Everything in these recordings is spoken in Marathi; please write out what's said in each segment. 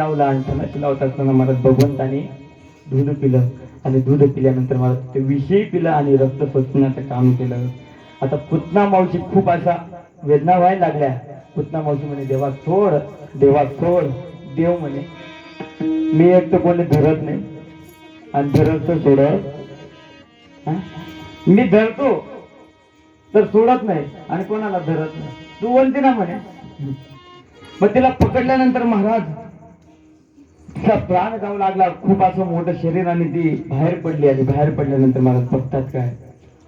लावला आणि तलाशी लावत असताना मला भगवंताने दूध पिलं आणि दूध पिल्यानंतर मला ते विषय पिलं आणि रक्त स्वच्छण्याचं काम केलं. आता पुतना मावशी खूप अशा वेदना व्हायला लागल्या. पुतना मावशी म्हणे देवा सोड, देवा सोड. देव म्हणे मी एक तर कोणी धरत नाही आणि धरत तर सोडत, मी धरतो तर सोडत नाही आणि कोणाला धरत नाही. तू बोलते ना म्हणे. मग तिला पकडल्यानंतर महाराज तिचा प्राण जाऊ लागला. खूप असं मोठं शरीर आणि ती बाहेर पडली आणि बाहेर पडल्यानंतर महाराज बघतात काय,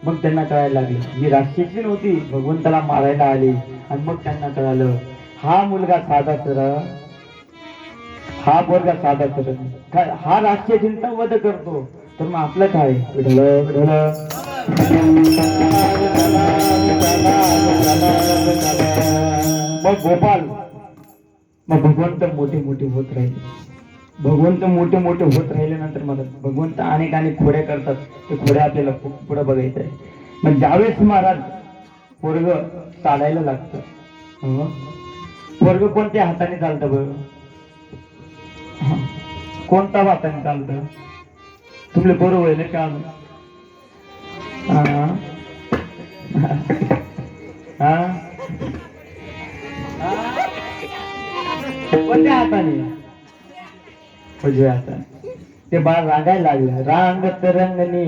मग त्यांना कळायला लागले ही राक्षसी नव्हती, भगवंताला मारायला आली. आणि मग त्यांना कळालं हा मुलगा साधा सरळ, हा पोरगा साधा सरळ, हा राक्षसींचा वध करतो तर मग आपलं काय. विढलं विढलं मग गोपाल, मग भगवंत मोठे मोठे होत राहिले. भगवंत मोठे मोठे होत राहिल्यानंतर मग भगवंत अनेक अनेक खोड्या करतात. ते खोड्या आपल्याला पुढे बघायचं आहे. मग ज्यावेळेस महाराज पोरग चालायला लागतं, पोरग कोणत्या हाताने चालतं बरं, कोणत्या हाताने चालतं तुमले बरोबर आहे का. कोणत्या हाताने, उजव्या हाताने. ते बाळ रागायला लागलं. रांगत रंगणी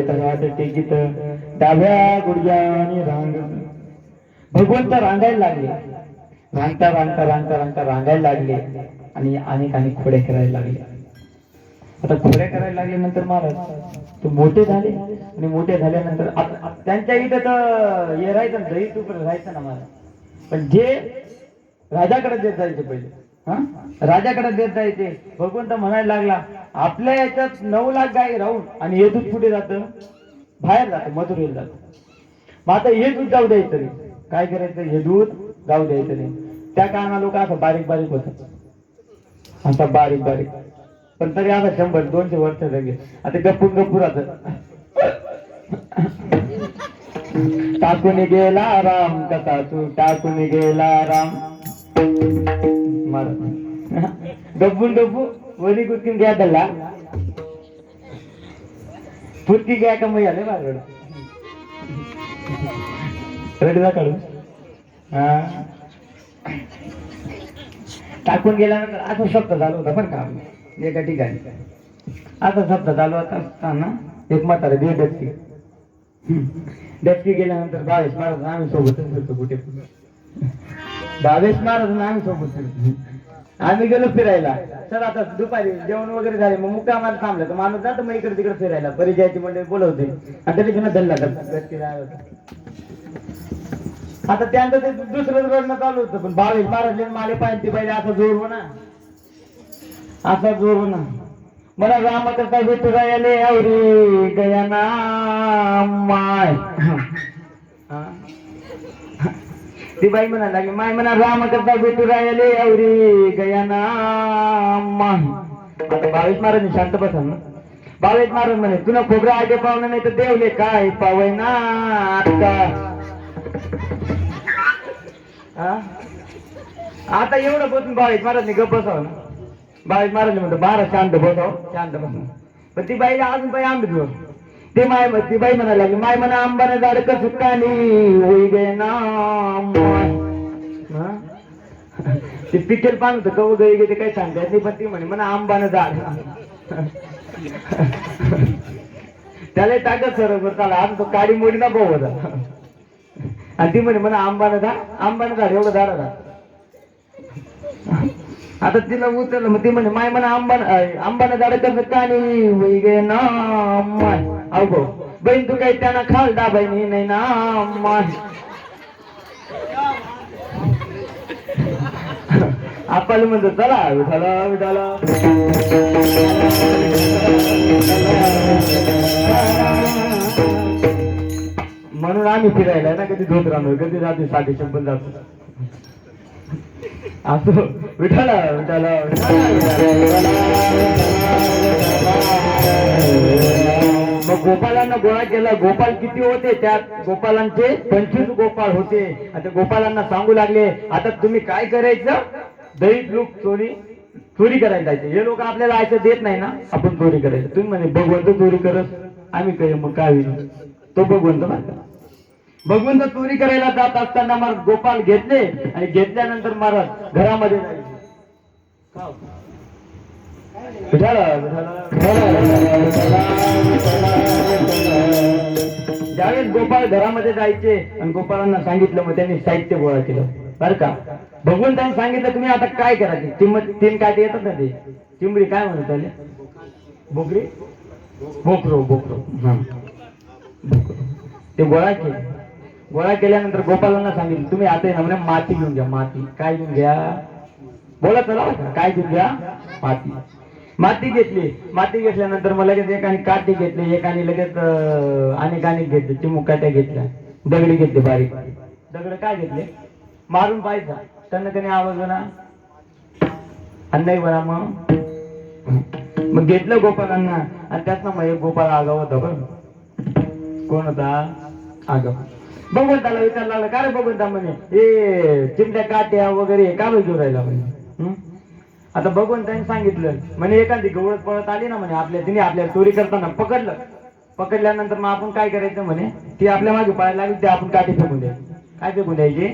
रांगत टेकीत डाव्या गुडघ्याने रांग. भगवंत रांगायला लागले. रांगता रांगता रांगता रांगता रांगायला लागले आणि अनेक अनेक खोड्या करायला लागले. आता खोड्या करायला लागल्यानंतर महाराज ते मोठे झाले आणि मोठे झाल्यानंतर त्यांच्या इथं तर हे राहायचं दही तूप राहायचं ना महाराज. पण जे राजाकडे देत जायचे पहिले, राजाकडे देत जायचे. भगवंत म्हणायला लागला आपल्या याच्यात 9 लाख गाय राहून आणि हे दूध कुठे जातं, बाहेर जातं, मथुरेला जातं. मग आता हे दूध जाऊ द्यायचं नाही. काय करायचं, हे दूध जाऊ द्यायचं नाही. त्या कारणाला लोक असं बारीक बारीक होतात, आता बारीक बारीक. पण तरी आता 100-200 वर्ष झाले आता गप्पून गप्पू राहत. टाकून गेला राम कसा तू, टाकून गेला राम. गप्पून गप्पू वरी कुठून घ्या त्याला फुटकी घ्या का मग आले बाहेर रडीला काढून. टाकून गेल्यानंतर असा शब्द झाला होता पण का एका ठिकाणी. असा शब्द चालू होता असताना एक म्हातारा दे डचकी. डचकी गेल्यानंतर 22 महाराज आम्ही सोबतच फिरतो कुठे. 22 महाराज आम्ही सोबत फिरतो. आम्ही गेलो फिरायला. सर आता दुपारी जेवण वगैरे झाले मग मुक्कामाला थांबलं तर माणूस जातं मग इकडे तिकडे फिरायला. परिचयाची मंडळी बोलवते आणि त्याच्यानं धरला आता त्यानंतर ते दुसरं रडणं चालू होतं. पण 22 महाराज माले पाहिजे पाहिजे असा जोर हो ना, असा जोर हो ना. मला राम करता विठुरायाले आवरी गया ना माय. ती बाई म्हणायला लागली माय म्हणा राम करता विठुरायाले आवरी गया ना माय. आता 22 महाराज शांत बसा ना. 22 महाराज म्हणे तुला खोबरं आगे पाहुणं नाही तर देवले काय पावय ना आता. हा? आता एवढं बसून बावीस महाराजने गप बसावं ना. बावीस महाराज म्हणतो बारा शांत बसाव, शांत बसा. पण ती बाईला अजून बाई आंबे घेऊन ते ती बाई म्हणायला लागली माय म्हणा आंबाने झाड सुकानी होई गे ना माय. हा? ते पिक्चर पान होतं कव गई गे ते काही सांगता येत नाही पण ती म्हणे म्हणा आंबानं झाड. त्याला टाकत सर त्याला आज तो काडी मोडी ना भाऊ होता आणि ती म्हणे म्हणा आंबानं झाड एवढं झाड होता. आता तिला उचललं मग ती म्हणे माय म्हणा आंबानं झाड कसं कानी होई गे ना माय. अहो बहीण तू काही त्यांना खाल डा बहिणी नाही ना माय. आपल्याला म्हणतो चला विठाला विठाला. म्हणून आम्ही फिरायला ना कधी धोत राहणार कधी रात्री 7:30 जातो असं विठाला विठाला. मग गोपालांना गोळा केला. गोपाल किती होते त्यात गोपालांचे 25 गोपाळ होते. आता गोपालांना सांगू लागले आता तुम्ही काय करायचं दहीत लोक चोरी करायला जायचे. हे लोक आपल्याला आयचं देत नाही ना आपण चोरी करायचं. तुम्ही म्हणे भगवंत चोरी करत आम्ही काय मग काय होईल तो भगवंत मारला. भगवंत चोरी करायला जात असताना महाराज गोपाल घेतले आणि घेतल्यानंतर महाराज घरामध्ये जायचे. ज्यावेळेस गोपाळ घरामध्ये जायचे आणि गोपाळांना सांगितलं मग त्यांनी साहित्य गोळा केलं बर का. भगवंतांनी सांगितलं तुम्ही आता काय करायचे. तीन काय ते येतात ना ते चिंबडी काय म्हणत त्याला बोकरी बोकरो बोकरो हा बोकरो ते गोळा केले. गोळा केल्यानंतर गोपालांना सांगितलं तुम्ही आता ना म्हणजे माती घेऊन घ्या. माती काय घेऊन घ्या बोला चला काय घेऊन घ्या माती. माती घेतली. माती घेतल्यानंतर मग लगेच एकाने काठी घेतली एकाने लगेच अनेक घेतले. चिमुकाट्या घेतल्या. दगडी घेतले बारीक दगड काय घेतले मारून पाहायचा त्यांना त्याने आवाज ना आणि नाही बरा मग घेतलं गोपालांना आणि त्यातनं मग एक गोपाल आगाव होता बरं. कोण होता आगाव. भगवंताला विचारला लागला का रे भगवंता म्हणे हे चिमट्या काट्या वगैरे का बघ घेऊन राहिला म्हणे. आता भगवंतांनी सांगितलं म्हणे एखादी गवळत पळत आली ना म्हणे आपल्याला चोरी करताना पकडलं. पकडल्यानंतर मग आपण काय करायचं म्हणे ती आपल्या मागे पळायला लागली ते आपण काठी फेकून द्यायची. काय फेकून द्यायची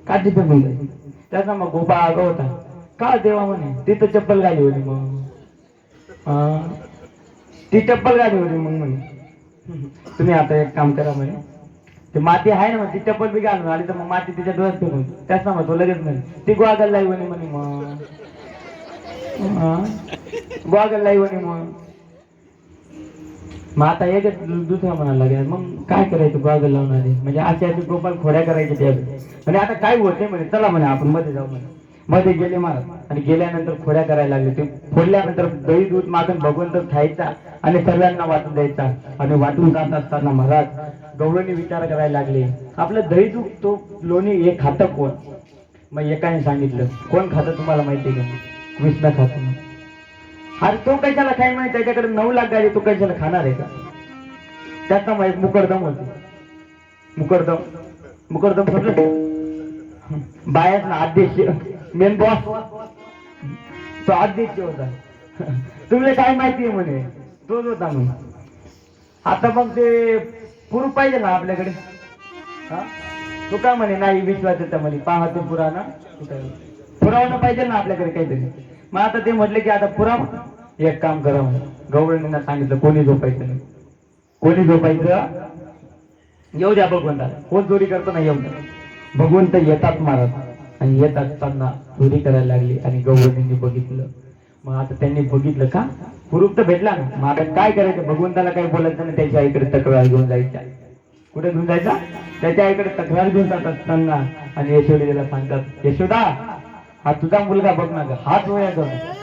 काठी फेकून द्यायची. त्याचा मग गोपा आगाव होता का देवा म्हणे तिथं चप्पल गाडी होती. मग ती चप्पल गाडी होती. मग म्हणे तुम्ही आता एक काम करा म्हणे ते माती आहे ना मग ती चप्पल बी घालून आली तर मग माती तिच्या डोळ्यात फेकून त्याचा मग तो लगेच म्हणे ती गोवागल लाई म्हणे मग गोवागल लाई म्हणे मग आता एकच दुसरा म्हणायला लागेल मग काय करायचं गोवागल लावणारे म्हणजे असे गोपाल खोड्या करायचे त्या म्हणजे आता काय होते म्हणे चला म्हणे आपण मध्ये जाऊ म्हणे. मध्ये गेले महाराज आणि गेल्यानंतर खोड्या करायला लागले. ते फोडल्यानंतर दही दूध मागून भगवंत खायचा आणि सर्वांना वाटून द्यायचा. आणि वाटून जात असताना महाराज गवळणी विचार करायला लागले आपलं दही दूध तो लोणी हे खातं कोण. मग एकाने सांगितलं कोण खातं तुम्हाला माहिती का कृष्ण खातो. अरे तो कशाला खाय माहिती त्याच्याकडे 9 लाख गाडी तो कशाला खाणार आहे का. त्याचा मग एक मुकरदम होते. मुकरदम समजलं बायात ना अध्यक्ष मेन बॉस तो अध्यक्ष होता. तुम्हाला काय माहिती आहे म्हणे तोच होता म्हणे. आता मग ते पुरू पाहिजे ना आपल्याकडे तो का म्हणे नाही विश्वासाचा म्हणे पाहतो पुराणा पुरावणं पाहिजे ना आपल्याकडे काहीतरी. मग आता ते म्हटले की आता पुराव एक काम करा म्हणे. गवळणींना सांगितलं कोणी झोपायचं नाही. कोणी झोपायचं येऊ द्या भगवंता कोण चोरी करतो ना येऊ द्या. भगवंत येतात महाराज आणि येत असताना चोरी करायला लागली आणि गवळणींनी बघितलं. मग आता त्यांनी बघितलं का पुरूप तर भेटला ना. मग आता काय करायचं भगवंताला काही बोलायचं नाही. त्याच्या आईकडे तक्रार घेऊन जायच्या. कुठे घेऊन जायचा त्याच्या आईकडे तक्रार घेऊन जात असताना आणि यशोदेला सांगतात यशोदा हा तुझा मुलगा बघ ना हात वया कर.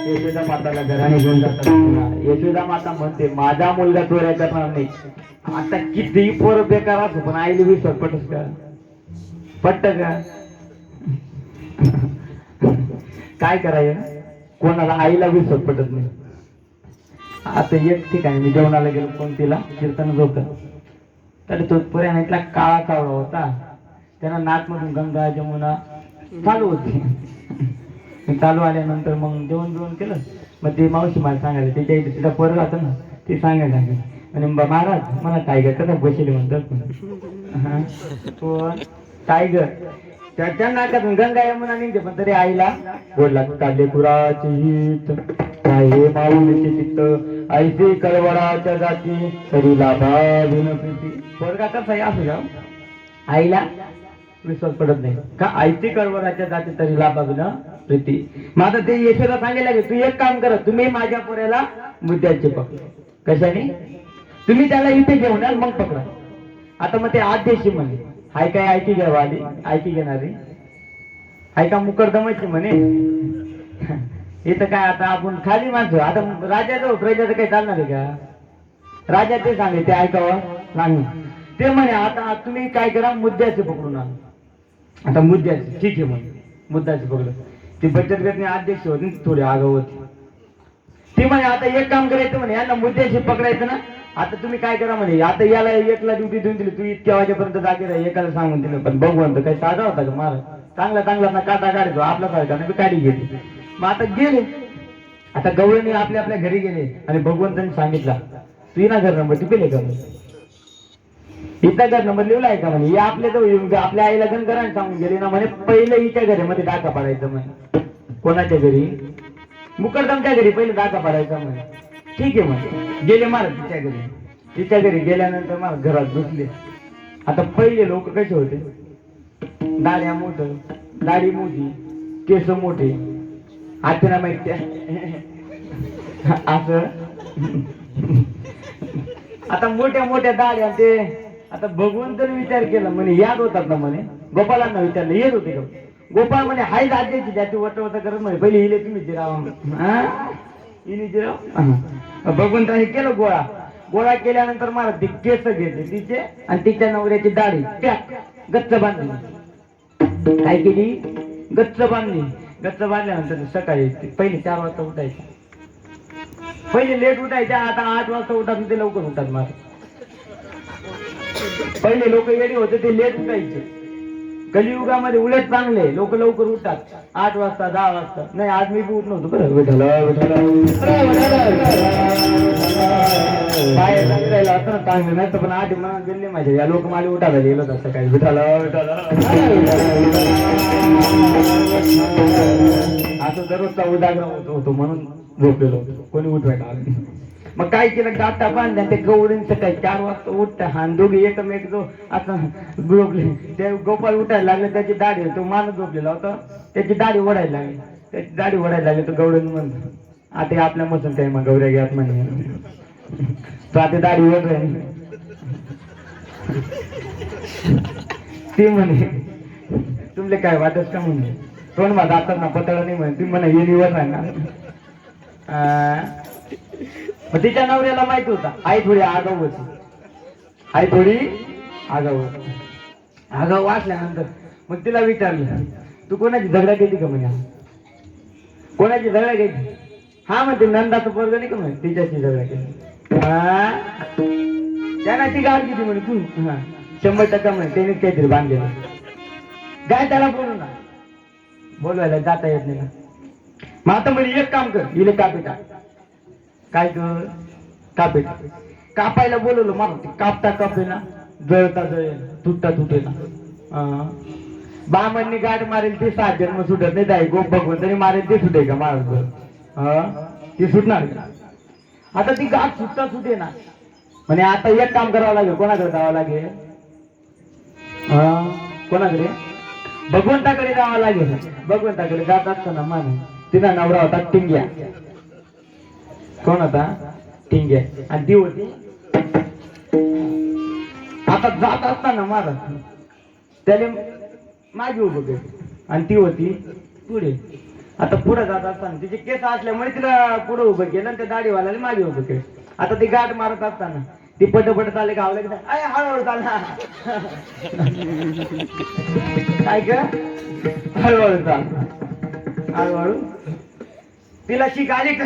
यशोदा माताला घराने घेऊन जातात पुन्हा. यशोदा माता म्हणते माझा मुलगा चोऱ्या करणार नाही. आता कितीही पोर बेकार असो पण आईला विश्वास पटस का? पटत का? काय करायचं? कोणाला आईला विश्वास पटत नाही. आता एक ठिकाणी मी जेवणाला गेलो, कोण तिला कीर्तन होत, तर तो पर्याय इथला काळा कावळा होता. त्यांना नाकमधून गंगा जमुना चालू होती. चालू आल्यानंतर मग जेवण केलं. मग ते मावशी मला सांगायला त्याच्या इथे तिचा पोरं राहतं ना, ते सांगायला लागले आणि महाराज मला टायगर कसं बसले म्हणतात. पण टायगर त्याच्या नाकातून गंगा यमुना निघते, पण तरी आईला बोलला काढले कुराचे हित काय हे माऊलीचे चित्त आईचे कळवळाच्या जाती तरी लाभा विनप्रीती. पोरगा कसा आहे असं का? आईला विश्वास पडत नाही का? आईचे कळवळाच्या जाती तरी लाभा विनप्रीती. मग आता ते यशोदा सांगायला लागले तू एक काम करा, तुम्ही माझ्या पोऱ्याला मुद्द्याचे पकडा. कशाने? तुम्ही त्याला इथे घेऊन मग पकडा. आता मग ते आदेशी म्हणे हाय काय ऐकी घ्यावं आली ऐकी घेणारी ऐका मुकरदमाची म्हणे. इथं काय आता आपण खाली माणसं. आता राजाचं प्रजाचं काही चालणार आहे का? राजा ते सांगे ते ऐकावं नाही. ते म्हणे आता तुम्ही काय करा मुद्द्याचे पकडून आणा. आता मुद्द्याचे ठीक आहे म्हणे मुद्द्याचे पकडलं. ती बचत गटने अध्यक्ष होती थोडी आगाऊ होती. ती म्हणे आता एक काम करायचं म्हणे यांना मुद्द्याशी पकडायचं ना. आता तुम्ही काय करा म्हणे आता याला एकला ड्युटी देऊन दिली, तू इतक्या वाजेपर्यंत जागे राहा एकाला सांगून दिलं. पण भगवंत काही साधा होता का? महाराज चांगला ना काटा काढतो आपला सारखा नाही काढी घेते. मग आता गेले. आता गवळणी आपल्या घरी गेले आणि भगवंतांनी सांगितला तू ये ना घर नंबर टिपेले का म्हणे. इथला घर नंबर लिहिला आहे का म्हणे. हे आपल्या जवळ येऊन आपल्या आईला गणकरांनी सांगून गेले ना म्हणे पहिले हिच्या घरामध्ये डाका पाडायचं म्हणे. कोणाच्या घरी? मुकरदमच्या घरी पहिले डाका पाडायचा म्हणे. ठीक आहे म्हणे. गेले महाराज तिच्या घरी गेल्यानंतर महाराज घरात घुसले. आता पहिले लोक कसे होते? दाढ्या मोठं, दाढी मोठी, केस मोठे, हाताना माहिती असं. आता मोठ्या दाढ्या ते. आता भगवंताने विचार केला म्हणे याद होतात ना म्हणे. गोपालांना विचारलं येत होते का? गोपाळ म्हणे हाय आद्याची ज्याची वट करत म्हणे पहिले हिले तुम्ही जिरावा हिने जिराव. भगवंताने केलं गोळा केल्यानंतर मला ती केस घेतले तिचे आणि तिच्या नवऱ्याची दाढी पॅक गच्च बांधली. काय केली? गच्च बांधल्यानंतर सकाळी पहिले 4 वाजता उठायचं. पहिले लेट उठायच्या, आता 8 वाजता उठतात ते लवकर उठतात. मला पहिले लोक येडी होते ते लेट उठायचे. कलियुगामध्ये उलट चांगले लोक लवकर उठतात 8 वाजता 10 वाजता. नाही आज मी बी उठ नव्हतो बरं. बाहेर राहिला असं ना चांगलं नाही तर पण आधी म्हणून गेले माझे या लोक मला उठायला गेलो तसं काही विठाला असं दररोजचा उजागर होतो म्हणून झोपलेलो होतो. कोणी उठवायला आलं. मग काय केलं गाठा बांधल्या ते गवळीन सकाळी 4 वाजता उठता हा दोघे एकमेक जो आता झोपले. ते गोपाळ उठायला लागले त्याची दाढी तो माणूस झोपलेला होता त्याची दाढी ओढायला लागली. तो गवळीन म्हणतो आता आपल्या मसून काही मग गौऱ्या घ्यात म्हणे तो आता दाढी ओढ राहील. ती म्हणे तुमले काय वाटत का म्हणे तोंड माझा आता ना पतळा नाही म्हणे. ती म्हणे ये निवड राहणार. मग तिच्या नवऱ्याला माहित होता आई थोडी आगाऊ होती. आगाऊ वाचल्यानंतर मग तिला विचारलं तू कोणाची झगडा केली का म्हणे. कोणाची झगडा केली? हा म्हणते नंदाचं पोरग नाही का म्हणे तिच्याशी झगडा केली. त्यांना ती गाड किती म्हणे तू 100% म्हणे त्याने काहीतरी बांधलेलं. काय त्याला बोलू ना बोलवायला जाता येत नाही ना. मग आता म्हणे एक काम कर इले कापेटा काय कर कापेटा कापायला बोलवलं मला कापता कापे ना जळता जळेल तुटता तुटेल. बामणनी गाठ मारेल ते 7 जन्म सुटत नाही. दाई गोप भगवंतानी मारेल ते सुटे का महाराज? ती सुटणार का? आता ती गाठ सुटता सुटे ना. म्हणजे आता एक काम करावं लागेल. कोणाकडे जावं लागेल? कोणाकडे? भगवंताकडे जावं लागेल. भगवंताकडे जात असताना मान तिचा नवरा होता टिंग्या. कोण होता? टिंग्या. आणि ती होती. आता जात असताना महाराज त्याने मागे उभं केलं आणि ती होती पुढे. आता पुढे जात असताना तिचे केस असल्यामुळे तिला पुढे उभं केलं आणि त्या दाढीवाल्याला मागे उभं केलं. आता ती गाठ मारत असताना ती पटपट चालले गावले की हळूहळू चालला. काय ग? हळूहळू चाल. हळूहळू तिला शिक आली का?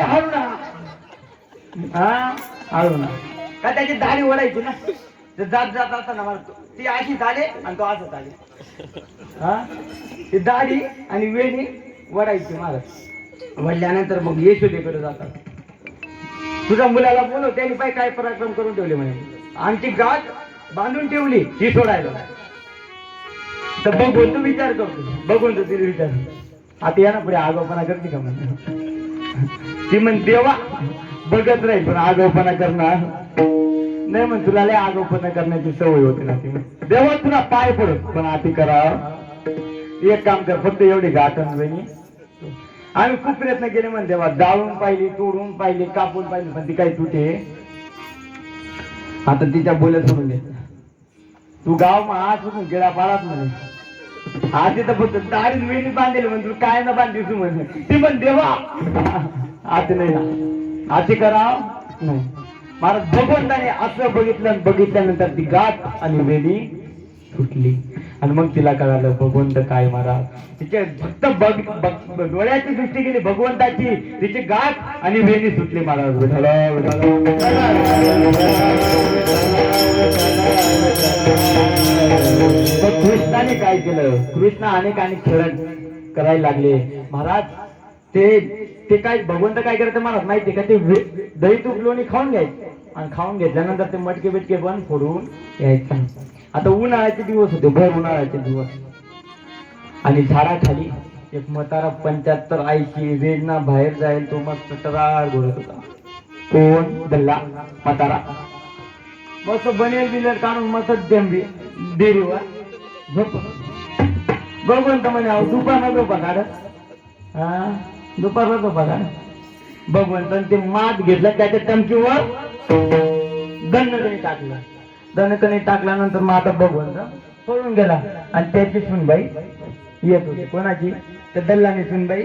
हळू ना. हळू ना. का त्याची दाढी ओढायची ना. जात जात असताना मला ती अशी झाले आणि तो असं झाले. ती दाढी आणि वेणी वडायची महाराज. वडल्यानंतर मग यशोदेकडे जातात. तुझ्या मुलाला बोलव. त्यांनी पाय काय पराक्रम करून ठेवले म्हणे. आमची गाठ बांधून ठेवली ही सोडायला. तर बघून तू विचार करतो. बघून तू तिला विचार. आता या ना पुढे आगाऊपणा करते का म्हणे. ती म्हण देवा बघत राहील पण आगाऊपणा करणार नाही. म्हण तुला लय आगाऊपणा करण्याची सवय होती ना. ती म्हण देवा तुला पाय पडत पण आती करा. एक काम कर फक्त एवढी गाठण बहिणी. आम्ही खूप प्रयत्न केले म्हण देवा. जाळून पाहिली, तोडून पाहिली, कापून पाहिली पण ती काही तुटे. आता तिच्या बोलत सोडून घे. तू गाव मग आज सोडून गेला पाडात म्हणे. आधी तर फक्त दाढी वेणी बांधेल म्हण. तू काय ना बांधली तू म्हणे. ती पण देवा आती नाही ना. आती कराव नाही. महाराज भगवंताने असं बघितल्यानंतर ती गाठ आणि वेणी सुटली. आणि मग तिला कळालं भगवंत काय महाराज. तिचे फक्त डोळ्याची दृष्टी केली भगवंताची. तिची गाठ आणि वेणी सुटली महाराज. कृष्णाने काय केलं? कृष्ण अनेक खेळ करायला लागले महाराज. ते काय भगवंत काय करायचं मला माहितीये का? ते दही तूप लोणी खाऊन घ्यायचे आणि खाऊन घेतल्यानंतर ते मटके बिटके पण फोडून यायचं. आता उन्हाळ्याचे दिवस होते. भर उन्हाळ्याचे दिवस. आणि झाडाखाली एक म्हातारा 75 आईची वेदना बाहेर जाईल तो मस्त टरार घोरत होता. कोण? दल्ला म्हातारा. मस्त बनेल बिलेल काढून मस्त डेरीवर झोप. भगवंत म्हणे दुपारला झोपा काढत. दुपारला झोपा काढ. भगवंत ते मात घेतलं त्याच्या टंकीवर दणकणी टाकलं. दणकणी टाकल्यानंतर मग आता भगवंत पळून गेला. आणि त्याची सुनबाई येत होती. कोणाची? त्या दल्लाने सुनबाई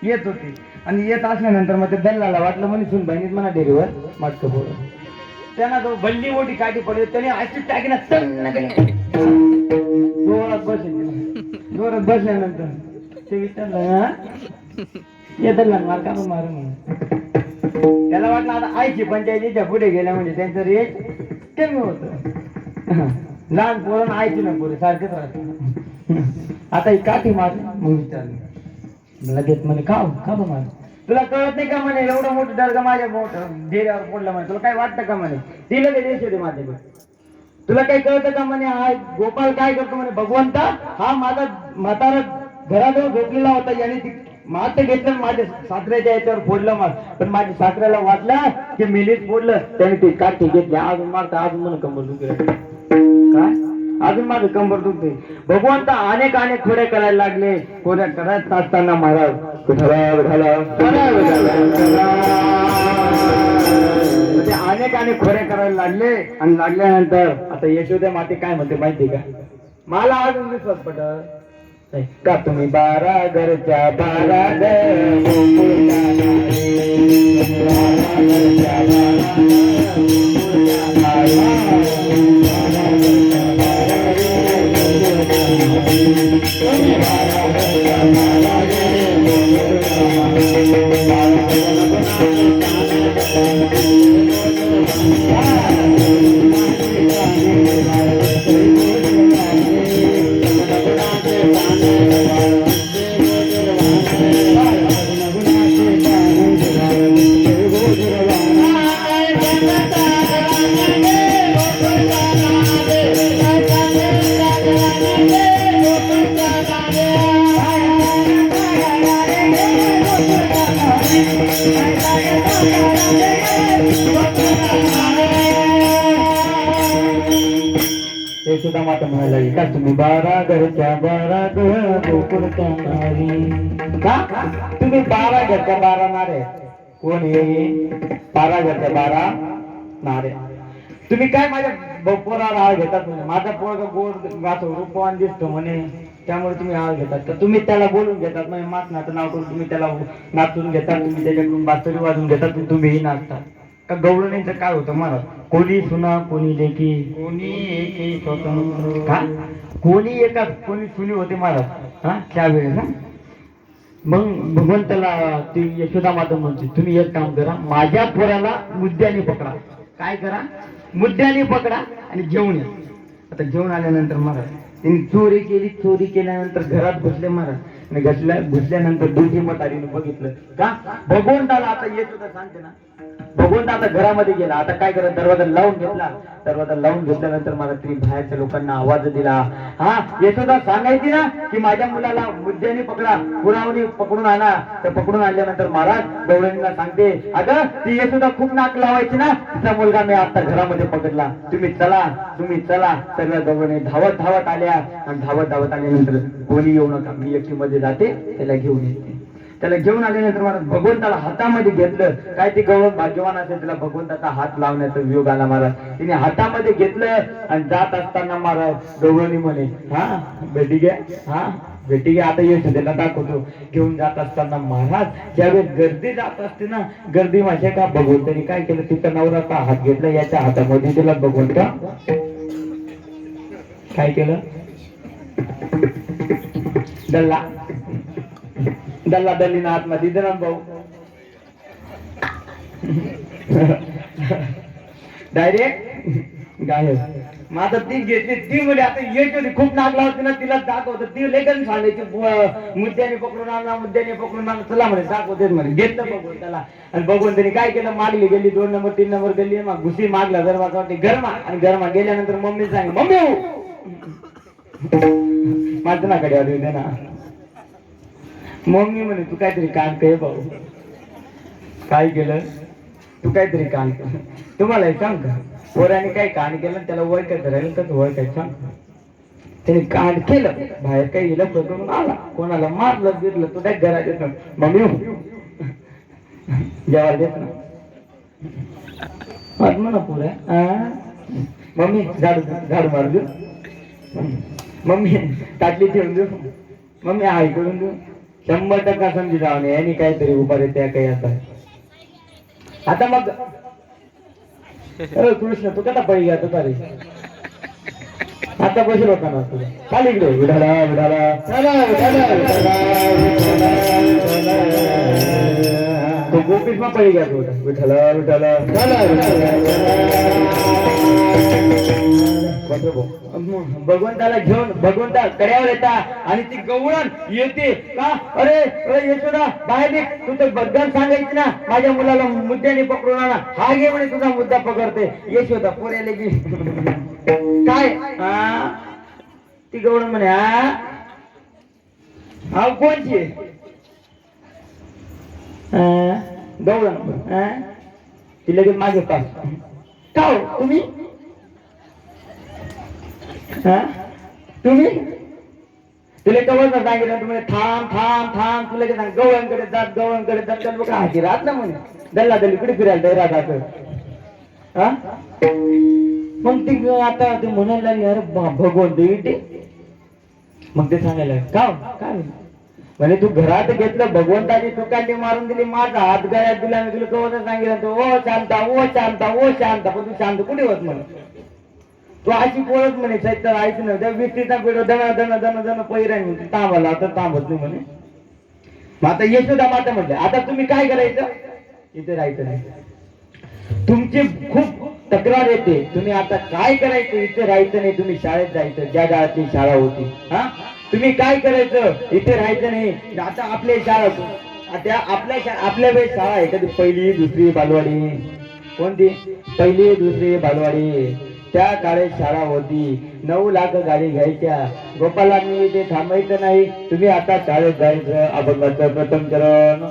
येत होती. आणि येत असल्यानंतर मग ते दल्लाला वाटलं म्हणे सुनबाईनीच म्हणा डेरीवर मटकं बोल. त्यांना तो बल्ली मोठी काठी पडली. त्याने अशी टाकी ना जोरात बसले. जोरात बसल्यानंतर ते विचारलं येतला मार का मारू म्हणून. त्याला वाटलं आता आईची पंचायतीच्या पुढे गेल्या म्हणजे त्यांचं रेट कमी होत. लहान पोरण आईची ना पुढे सारखेच राहते. आता ही काठी मारली. मग विचारलं लगेच म्हणे का मार. तुला कळत नाही का म्हणे एवढं मोठं दर्गा माझ्या डेऱ्यावर पडला म्हणे. तुला काय वाटतं का म्हणे. ती लगेच देश होते माझ्याकडे. तुला काही कळतं का म्हणे. हा गोपाल काय करतो म्हणे. भगवंता हा माझा म्हातारा घराजवळ झोपलेला होता. याने मात घेतलं माझ्या सासऱ्याच्या याच्यावर फोडलं मार. पण माझ्या सासऱ्याला वाटलं की मिलीत फोडलं. त्याने ती काठी घेतली. अजून मारता अजून म्हणून कंबर दुखते. काय अजून माझं कंबर दुखते. भगवंत अनेक खोड्या करायला लागले. खोड्या करत असताना महाराज अनेक खोड्या करायला लागले. आणि लागल्यानंतर आता यशोदा माते काय म्हणते माहिती का? मला अजून विश्वास पटत का तुम्ही 12 घरच्या 12 Thank you. हे सुद्धा माता म्हणायला लागली का तुम्ही 12 घरच्या 12 गोकुळच्या नारी का तुम्ही 12 घरच्या 12 नारे कोण हे 12 घरच्या 12 नारे तुम्ही काय माझ्या पोरावर आळ घेतात म्हणजे माझा पोरगा गोड गातो रूपवान दिसतो म्हणे त्यामुळे तुम्ही आळ घेतात तर तुम्ही त्याला बोलून घेतात म्हणजे नाचं नाव करून तुम्ही त्याला नाचून घेतात तुम्ही त्याच्याकडून बासरी वाजून घेतात तुम्हीही नाचतात का गवळणीचं काय होतं मला कोणी सुना कोणी लेकी कोणी एकी स्वतंत्र का कोणी एका कोणी सुनी होते महाराज हा त्यावेळेस मग भगवंताला ती यशोदा माता म्हणते तुम्ही एक काम करा माझ्या पोराला मुद्द्याने पकडा काय करा मुद्द्याने पकडा आणि घेऊन या आता घेऊन आल्यानंतर महाराज त्यांनी चोरी केल्यानंतर घरात घुसले महाराज आणि घुसल्यानंतर दुधी मतारीने बघितलं का भगवंताला आता येत होता सांगते ना भगवंत आता घरामध्ये गेला आता काय करत दरवाजा लावून घेतल्यानंतर मला तरी बाहेरच्या लोकांना आवाज दिला हा यशोदा सांगायची ना की माझ्या मुलाला मुद्द्याने पकडा पुरावणी पकडून आणा तर पकडून आणल्यानंतर महाराज गवळणीला सांगते अगं ती यशोदा खूप नाक लावायची ना तिचा मुलगा मी आता घरामध्ये पकडला तुम्ही चला सगळ्या गवळणी धावत आल्या आणि धावत आल्यानंतर कोणी येऊ नका मी एकटीमध्ये जाते त्याला घेऊन येते त्याला घेऊन आल्यानंतर महाराज भगवंताला हातामध्ये घेतलं काय ते गवळ भाग्यवान असेल त्याला भगवंताचा हात लावण्याचा वियोग आला महाराज तिने हातामध्ये घेतलं आणि जात असताना महाराज गवळणी म्हणे हा बेटी घ्या आता यशोदेला दाखवतो घेऊन जात असताना महाराज ज्यावेळेस गर्दी जात असते ना गर्दी माझ्या का भगवंताने काय केलं तिचा नवराचा हात घेतला याच्या हातामध्ये तिला भगवंता काय केलं दल्लीना आतमध्ये दिला भाऊ डायरेक्ट गायब माझा ती घेतली ती मुली आता येत होती खूप नाक लावते ना तिला दाखवत ती लेखन सांगायची मुद्द्याने पकडून आणला चला म्हणे दाखवतेच म्हणे घेतलं बघून त्याला आणि बघून त्यांनी काय केलं मागली गेली 2 नंबर 3 नंबर गेली मग घुसी मागला गरमा गरमा गेल्यानंतर मम्मी सांग मम्मी माझं नाकडे आली होते ना मम्मी म्हणे तू काहीतरी कान काय भाऊ काय केलं तू काहीतरी कान केलं तुम्हाला सांग का पोराने काय कान केलं त्याला ओळखायचं राहिलं कसं ओळखायचं सांग त्याने कान केलं बाहेर काही गेलं करून आला कोणाला मारलं बिरलं तू काय घरात येत मम्मी जेवायला देत ना म्हणा पुऱ्या मम्मी झाडू मारू देऊ मम्मी ताटली ठेवून देऊ मम्मी आई करून देऊ 100% समजी जाऊ नये यांनी काहीतरी उभारे त्या काही आता मग कृष्ण तू कसा पळी घ्या तुका रे आता बसेल होता ना तुला खाली इकडे विढाला तो गोपीस मग पळी घ्या तुला विठला भगवंताला घेऊन भगवंता कड्यावर येता आणि ती गवळण येते का अरे यशोदा बाहेर निघ तू तर बद्दल सांगायची ना माझ्या मुलाला मुद्द्याने पकडून आणा हा घे म्हणे तुझा मुद्दा पकडते यशोदा पोऱ्याला की काय ती गवळण म्हणे हा कोणची गवळण ती लगेच मागे पास का तुम्ही तुम्ही तुला कवच सांगितलं तुम्ही थांब तुला काय सांग गवळणकडे जात त्याला बघा हाती राहत ना म्हणे दल्ला इकडे फिरायला राहत असं मग ती आता ते म्हणायला लागली अरे भगवंत इथे मग ते सांगायला काय म्हणे तू घरात घेतलं भगवंताची चुकांनी मारून दिली माझा हात गळ्यात दिला मी तुला कवच सांगितलं तो ओ शांता पण तू शांत कुठे होत म्हणे तो अशी पोळत म्हणे साहित्य ऐकून त्या व्यक्तीचा पेड दण पैराणी थांबला आता थांबत नाही म्हणे मग आता यशोदा माता म्हटलं आता तुम्ही काय करायचं इथे राहायचं नाही तुमची खूप तक्रार येते तुम्ही आता काय करायचं इथे राहायचं नाही तुम्ही शाळेत जायचं ज्या गावातली शाळा होती हा तुम्ही काय करायचं इथे राहायचं नाही आता आपल्या शाळा त्या आपल्या वेळेस शाळा आहे कधी 1ली 2री बालवाडी कोणती 1ली 2री बालवाडी त्या काळात शाळा होती 9 लाख गाडी घ्यायच्या गोपालांनी ते थांबायचं नाही तुम्ही आता शाळेत जायचं अभंगाचं प्रथम चरण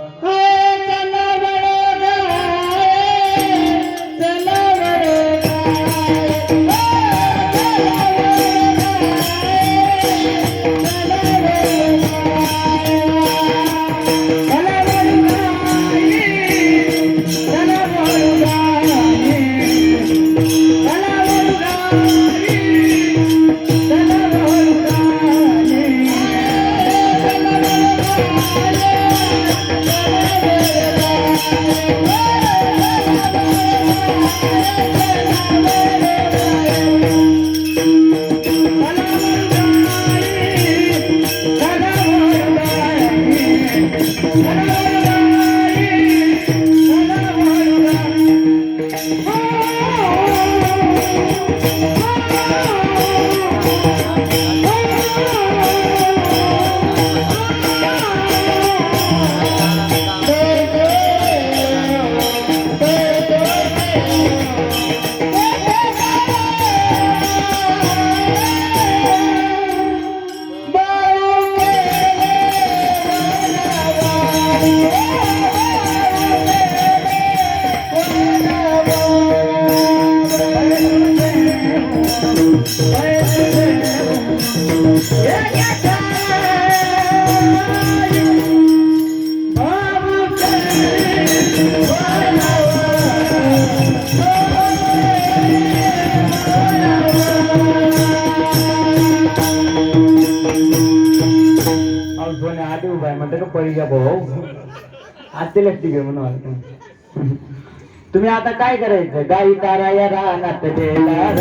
आधी उभा आहे म्हणतो का पळी घ्या भाऊ आते लक्ष घे म्हणून तुम्ही आता काय करायचं गाई तारा या रानात गेला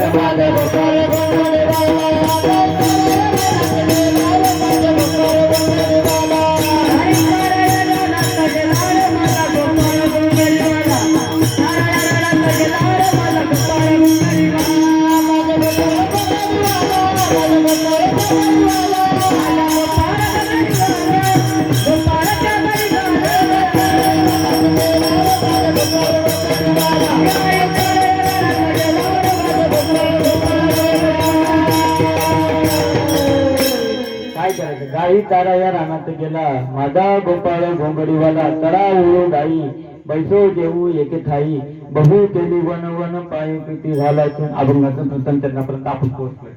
गाई तारा या रानात गेला माझा गोपाळ घोंगडीवाला तरा उळू गाई बैसो जेऊ एके थाई बहु केली वन वन पाय किती झाला अभंगाचं नूतन त्यांनापर्यंत आपण पोहोचलोय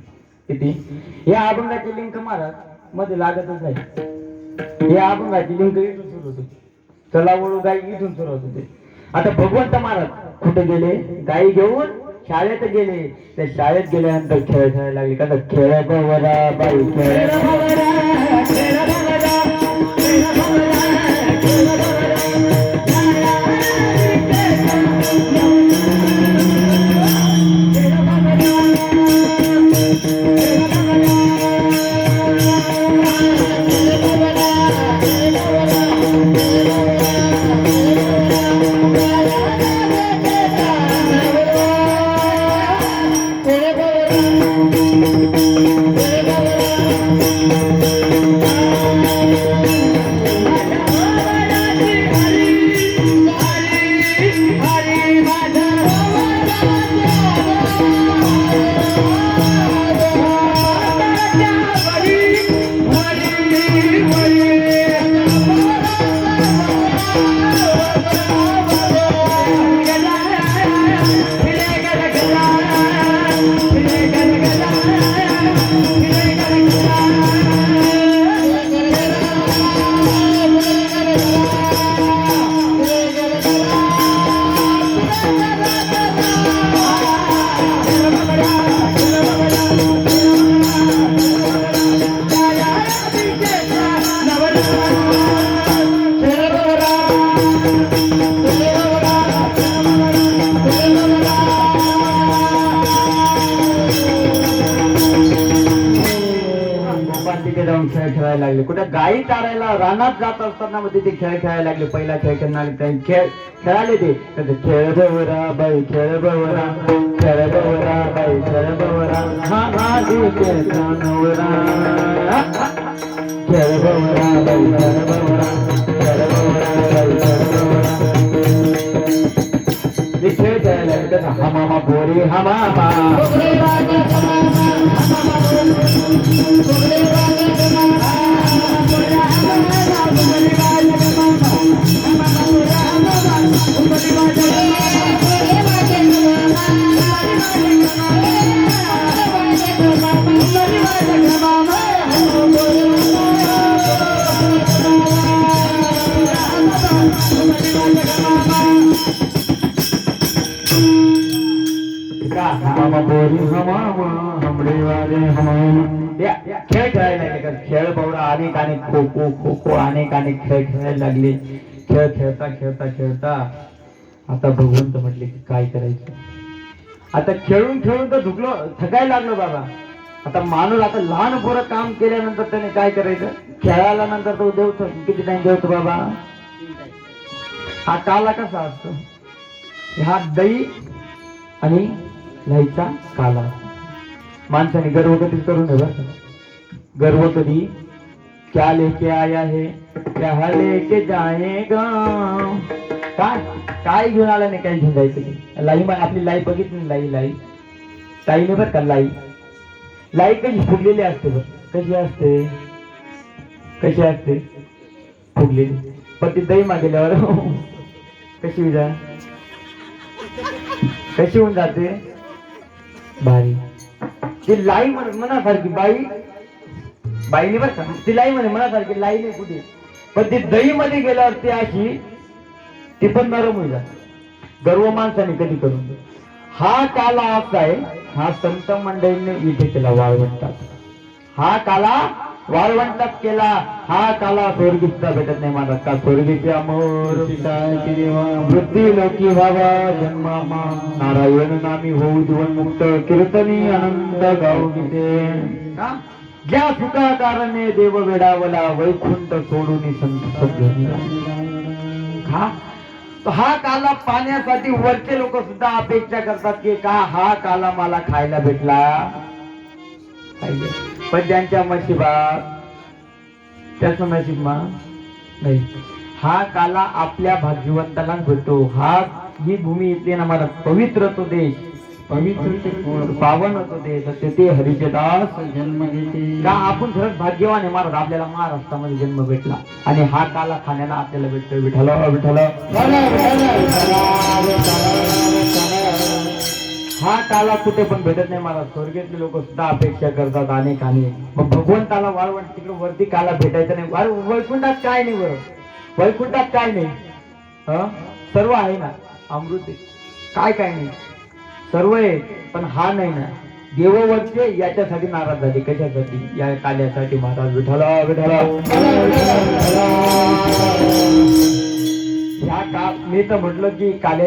किती या अभंगाची लिंक महाराज मध्ये लागतच आहे या अभंगाची लिंक इथून सुरू होते चला उळू गाई इथून सुरू होत होते आता भगवंत महाराज कुठे गेले गाई घेऊन शाळेत गेले त्या शाळेत गेल्यानंतर खेळ खेळायला लागले का खेळ बवरा बाई खेळायला लागले कुठे गाई चारायला रानात जात असताना मध्ये ते खेळ खेळायला लागले पहिला खेळ खेळाले ते खेळ बवरा बाई खेळ बवरा खेळ बवरा बाई खेळ बवरा हा खेळ बवरा खेळ बवरा बाई खेळ बवरा खेळ बवरा बाई खेळ बवरा ते खेळ खेळायला लागले हा मामा बोरी हा मामा मामा बोरी खेळ खेळायला लागले का खेळ बावडा अनेक अनेक खो खो खो खो अनेक अनेक खेळ खेळायला लागले खेळ खेळता खेळता खेळता आता भगवंत म्हटले की काय करायचं आता खेळून खेळून तर झुकलो थकायला लागलो बाबा आता माणूस आता लहान पोरं काम केल्यानंतर त्याने काय करायचं खेळायला नंतर तो देवतो किती टाइम देवतो बाबा हा काला कसा असतो हा दही आणि लाईचा काला माणसाने गर्व कधीच करून ठेवा गर्व कधी क्या लेके आया है क्या लेके जाएगा काय काय घेऊन आला नाही काय घेऊन जायचं लाई आपली लाई बघितली लाई लाई ताईने बरं का लाई कशी फुगलेली असते बरं कशी असते फुगलेली पण ती दही मागेल्यावर कशी जा कशी होऊन जाते भारी ती लाई मनासारखी बाईने बरं का ती लाई म्हणे मनासारखी लाई नाही कुठे पण ती दही मध्ये गेल्यावर ती अशी ती पण नरम होईल गर्व माणसाने कधी करून दे हा काला असा आहे हा संत मंडळीने इथे केला वाळवंटात हा काला वाळवंटात केला हा काला स्वर्गीचा भेटत नाही मला का स्वर्गीचे अमर वृत्ती लोकी व्हावा जन्मामा नारायण नामी होऊ जीवन मुक्त कीर्तनी आनंद गाऊ गीते ज्या सुखा कारणे देव वेडावला वैकुंठ सोडून संत हा काला पाण्यासाठी वरचे लोक सुद्धा अपेक्षा करतात की का हा काला मला खायला भेटला पण ज्यांच्या नशिबात त्याचं नशीब नाही हा काला आपल्या भाग्यवंताला भेटतो ही भूमी इथली ना मला पवित्र तो देश पवित्र पावन होतो देश ते हरीचे दास जन्म घेते का आपण खरंच भाग्यवान आहे महाराज आपल्याला महाराष्ट्रामध्ये जन्म भेटला आणि हा काला खाण्याला आपल्याला भेटतोय विठ्ठल हा काला कुठे पण भेटत नाही महाराज स्वर्गातले लोक सुद्धा अपेक्षा करतात अनेक मग भगवंताला वाळवंट तिकडे वरती काला भेटायचं नाही वैकुंठात काय नाही बरं वैकुंठात काय नाही सर्व आहे ना अमृत काय नाही सर्व आहे पण हा नाही ना देववरचे याच्यासाठी नाराज झाले कशासाठी या काल्यासाठी महाराज विठ्ठल ह्या का मी तर म्हटलं की काल्या